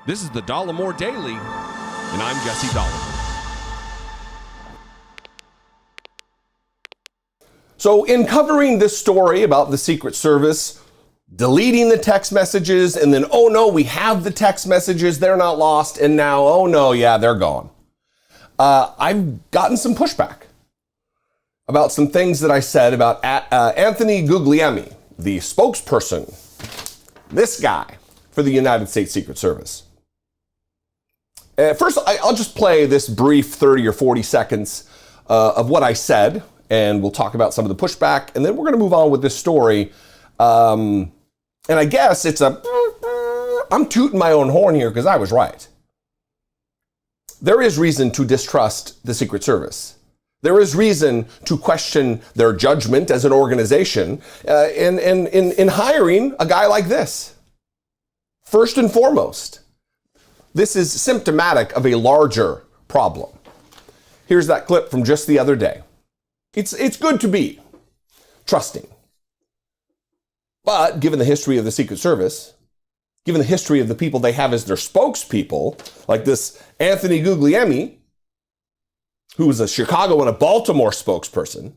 This is the Dollemore Daily, and I'm Jesse Dollemore. So in covering this story about the Secret Service deleting the text messages and then, oh no, we have the text messages, they're not lost, and now, oh no, yeah, they're gone. I've gotten some pushback about some things that I said about Anthony Guglielmi, the spokesperson, this guy for the United States Secret Service. First, I'll just play this brief 30 or 40 seconds of what I said, and we'll talk about some of the pushback, and then we're going to move on with this story. And I guess I'm tooting my own horn here because I was right. There is reason to distrust the Secret Service. There is reason to question their judgment as an organization in hiring a guy like this. First and foremost, this is symptomatic of a larger problem. Here's that clip from just the other day. It's good to be trusting. But given the history of the Secret Service, given the history of the people they have as their spokespeople, like this Anthony Guglielmi, who was a Chicago and a Baltimore spokesperson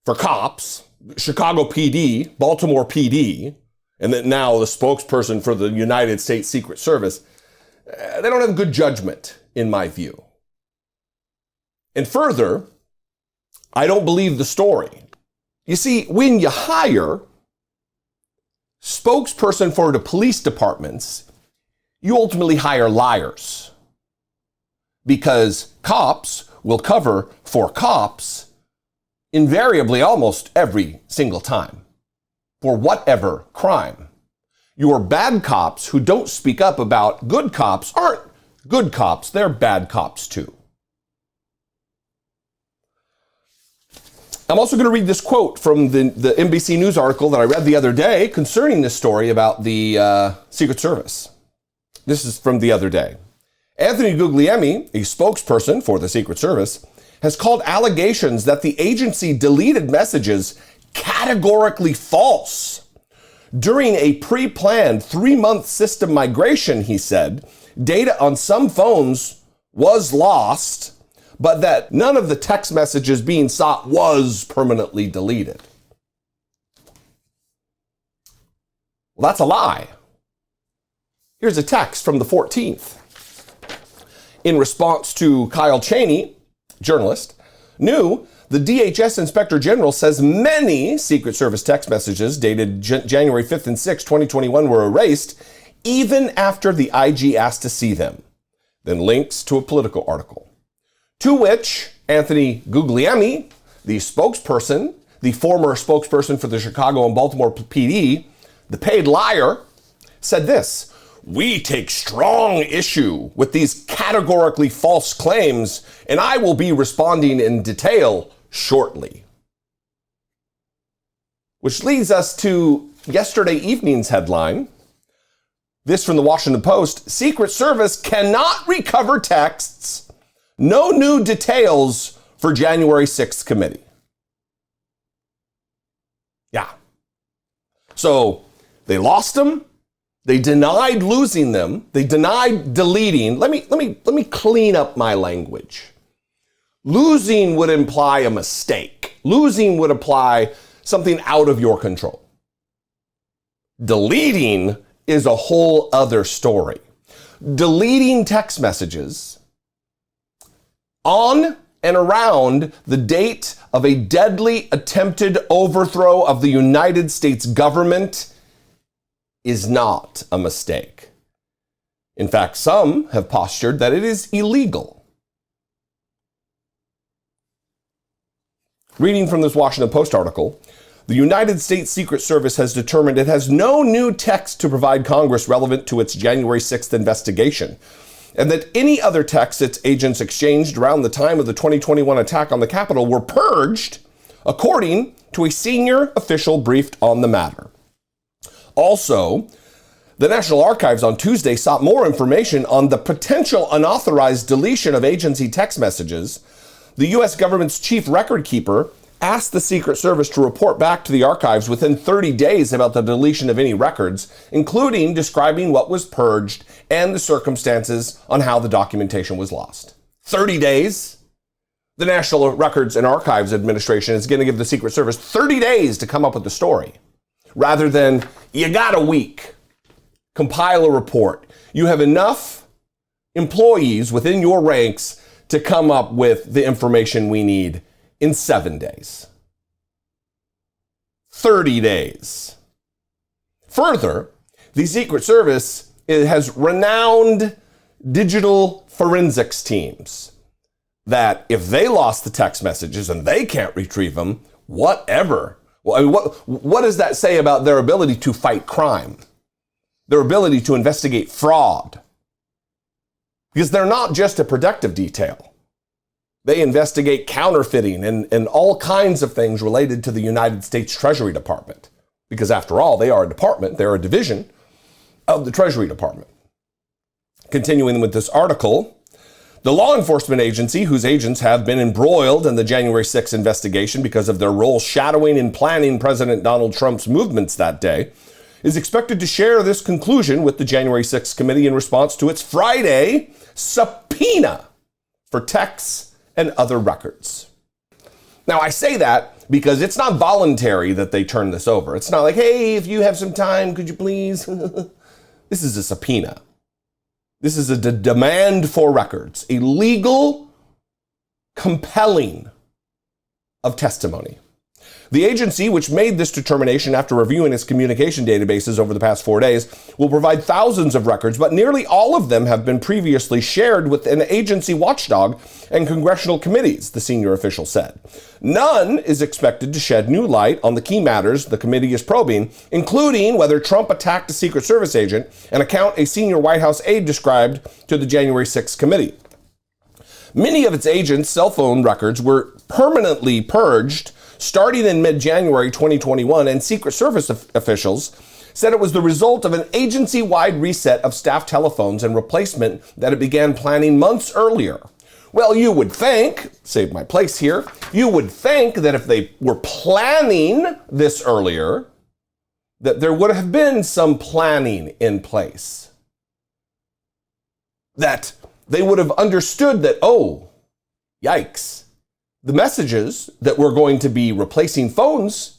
for cops, Chicago PD, Baltimore PD, and then now the spokesperson for the United States Secret Service, they don't have good judgment, in my view. And further, I don't believe the story. You see, when you hire spokesperson for the police departments, you ultimately hire liars. Because cops will cover for cops invariably almost every single time for whatever crime. Your bad cops who don't speak up about good cops aren't good cops, they're bad cops too. I'm also going to read this quote from the NBC News article that I read the other day concerning this story about the Secret Service. This is from the other day. Anthony Guglielmi, a spokesperson for the Secret Service, has called allegations that the agency deleted messages categorically false. During a pre-planned 3-month system migration, he said, data on some phones was lost, but that none of the text messages being sought was permanently deleted. Well, that's a lie. Here's a text from the 14th. In response to Kyle Cheney, journalist, new, the DHS Inspector General says many Secret Service text messages dated January 5th and 6th, 2021 were erased even after the IG asked to see them. Then links to a Politico article. To which Anthony Guglielmi, the spokesperson, the former spokesperson for the Chicago and Baltimore PD, the paid liar, said this: "We take strong issue with these categorically false claims, and I will be responding in detail shortly." Which leads us to yesterday evening's headline. This from the Washington Post: Secret Service cannot recover texts. No new details for January 6th committee. Yeah. So they lost them. They denied losing them. They denied deleting. Let me clean up my language. Losing would imply a mistake. Losing would imply something out of your control. Deleting is a whole other story. Deleting text messages on and around the date of a deadly attempted overthrow of the United States government is not a mistake. In fact, some have postured that it is illegal. Reading from this Washington Post article, the United States Secret Service has determined it has no new text to provide Congress relevant to its January 6th investigation, and that any other texts its agents exchanged around the time of the 2021 attack on the Capitol were purged, according to a senior official briefed on the matter. Also, the National Archives on Tuesday sought more information on the potential unauthorized deletion of agency text messages. The U.S. government's chief record keeper asked the Secret Service to report back to the archives within 30 days about the deletion of any records, including describing what was purged and the circumstances on how the documentation was lost. 30 days? The National Records and Archives Administration is going to give the Secret Service 30 days to come up with the story, rather than, you got a week. Compile a report. You have enough employees within your ranks to come up with the information we need in 7 days. 30 days. Further, the Secret Service has renowned digital forensics teams that if they lost the text messages and they can't retrieve them, whatever. Well, I mean, what does that say about their ability to fight crime? Their ability to investigate fraud? Because they're not just a protective detail. They investigate counterfeiting and all kinds of things related to the United States Treasury Department. Because after all, they are a department, they're a division of the Treasury Department. Continuing with this article, the law enforcement agency, whose agents have been embroiled in the January 6th investigation because of their role shadowing and planning President Donald Trump's movements that day, is expected to share this conclusion with the January 6th committee in response to its Friday subpoena for texts and other records. Now, I say that because it's not voluntary that they turn this over. It's not like, hey, if you have some time, could you please? This is a subpoena. This is a demand for records, a legal compelling of testimony. The agency, which made this determination after reviewing its communication databases over the past 4 days, will provide thousands of records, but nearly all of them have been previously shared with an agency watchdog and congressional committees, the senior official said. None is expected to shed new light on the key matters the committee is probing, including whether Trump attacked a Secret Service agent, an account a senior White House aide described to the January 6th committee. Many of its agents' cell phone records were permanently purged starting in mid-January 2021, and Secret Service officials said it was the result of an agency-wide reset of staff telephones and replacement that it began planning months earlier. Well, you would think, save my place here, you would think that if they were planning this earlier, that there would have been some planning in place. That they would have understood that, oh, yikes. The messages that we're going to be replacing phones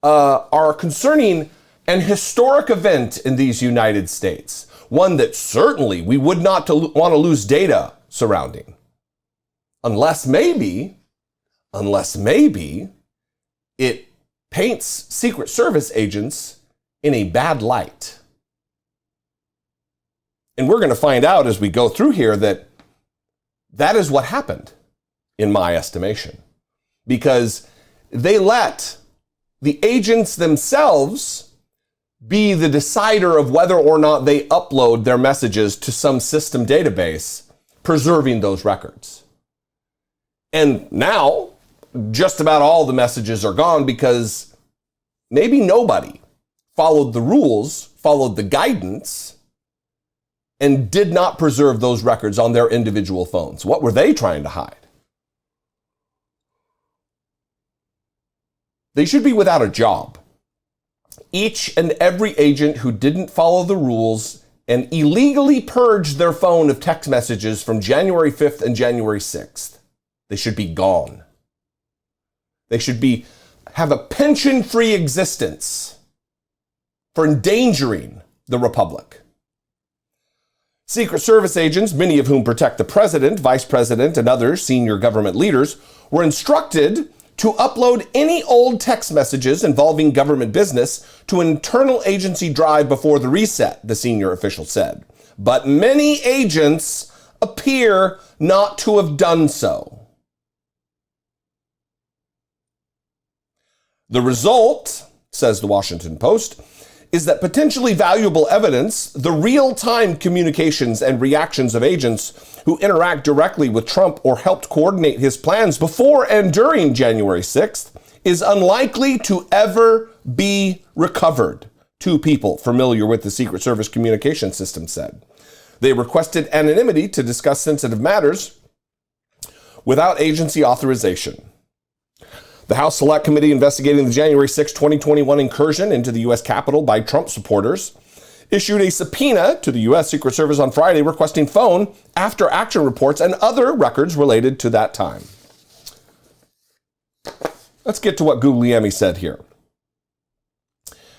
are concerning an historic event in these United States, one that certainly we would not want to lose data surrounding. Unless maybe it paints Secret Service agents in a bad light. And we're going to find out as we go through here that that is what happened, in my estimation, because they let the agents themselves be the decider of whether or not they upload their messages to some system database, preserving those records. And now, just about all the messages are gone because maybe nobody followed the rules, followed the guidance, and did not preserve those records on their individual phones. What were they trying to hide? They should be without a job. Each and every agent who didn't follow the rules and illegally purged their phone of text messages from January 5th and January 6th, they should be gone. They should have a pension-free existence for endangering the Republic. Secret Service agents, many of whom protect the president, vice president, and other senior government leaders, were instructed to upload any old text messages involving government business to an internal agency drive before the reset, the senior official said. But many agents appear not to have done so. The result, says the Washington Post, is that potentially valuable evidence, the real-time communications and reactions of agents who interact directly with Trump or helped coordinate his plans before and during January 6th, is unlikely to ever be recovered, two people familiar with the Secret Service communication system said. They requested anonymity to discuss sensitive matters without agency authorization. The House Select Committee investigating the January 6, 2021 incursion into the U.S. Capitol by Trump supporters issued a subpoena to the U.S. Secret Service on Friday requesting phone after action reports and other records related to that time. Let's get to what Guglielmi said here.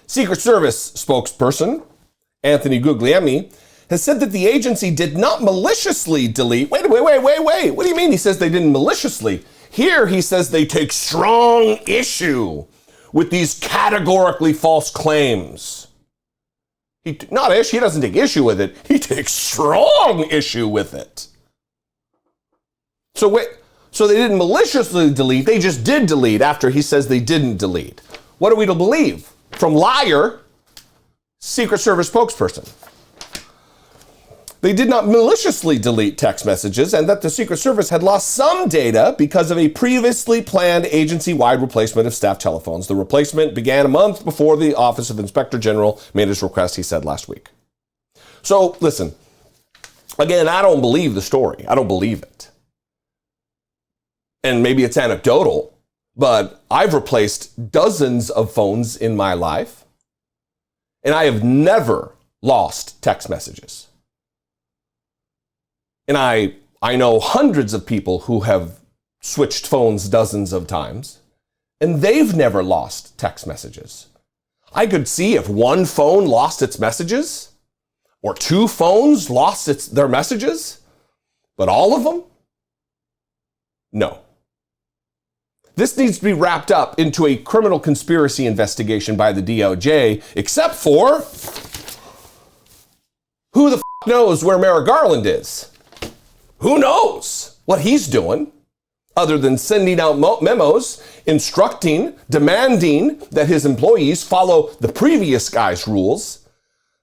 Secret Service spokesperson Anthony Guglielmi has said that the agency did not maliciously delete. Wait. What do you mean he says they didn't maliciously? Here he says they take strong issue with these categorically false claims. He doesn't take issue with it. He takes strong issue with it. So they didn't maliciously delete. They just did delete after he says they didn't delete. What are we to believe? From liar, Secret Service spokesperson. They did not maliciously delete text messages and that the Secret Service had lost some data because of a previously planned agency-wide replacement of staff telephones. The replacement began a month before the Office of Inspector General made his request, he said last week. So listen, again, I don't believe the story. I don't believe it. And maybe it's anecdotal, but I've replaced dozens of phones in my life, and I have never lost text messages. And I know hundreds of people who have switched phones dozens of times, and they've never lost text messages. I could see if one phone lost its messages, or two phones lost their messages, but all of them? No. This needs to be wrapped up into a criminal conspiracy investigation by the DOJ, except for who the knows where Merrick Garland is? Who knows what he's doing other than sending out memos, instructing, demanding that his employees follow the previous guy's rules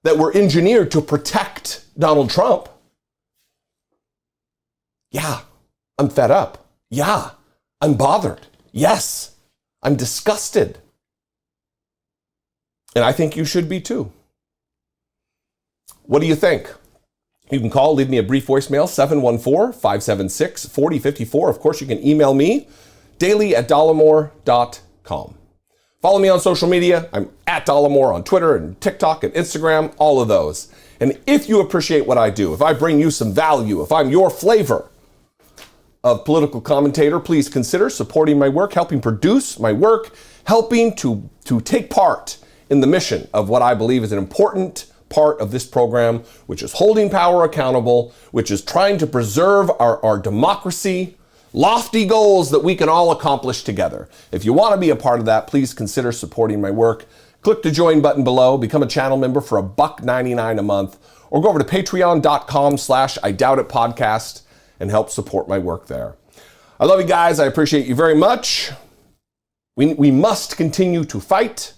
that were engineered to protect Donald Trump? Yeah, I'm fed up. Yeah, I'm bothered. Yes, I'm disgusted. And I think you should be too. What do you think? You can call, leave me a brief voicemail, 714-576-4054. Of course, you can email me, daily@dollemore.com. Follow me on social media. I'm at Dollemore on Twitter and TikTok and Instagram, all of those. And if you appreciate what I do, if I bring you some value, if I'm your flavor of political commentator, please consider supporting my work, helping produce my work, helping to take part in the mission of what I believe is an important part of this program, which is holding power accountable, which is trying to preserve our democracy, lofty goals that we can all accomplish together. If you want to be a part of that, please consider supporting my work. Click the join button below, become a channel member for $1.99 a month, or go over to patreon.com/IDoubtItPodcast and help support my work there. I love you guys. I appreciate you very much. We must continue to fight,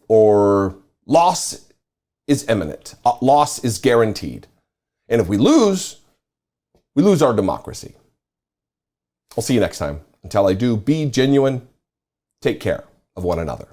or loss is imminent. Loss is guaranteed. And if we lose our democracy. I'll see you next time. Until I do, be genuine. Take care of one another.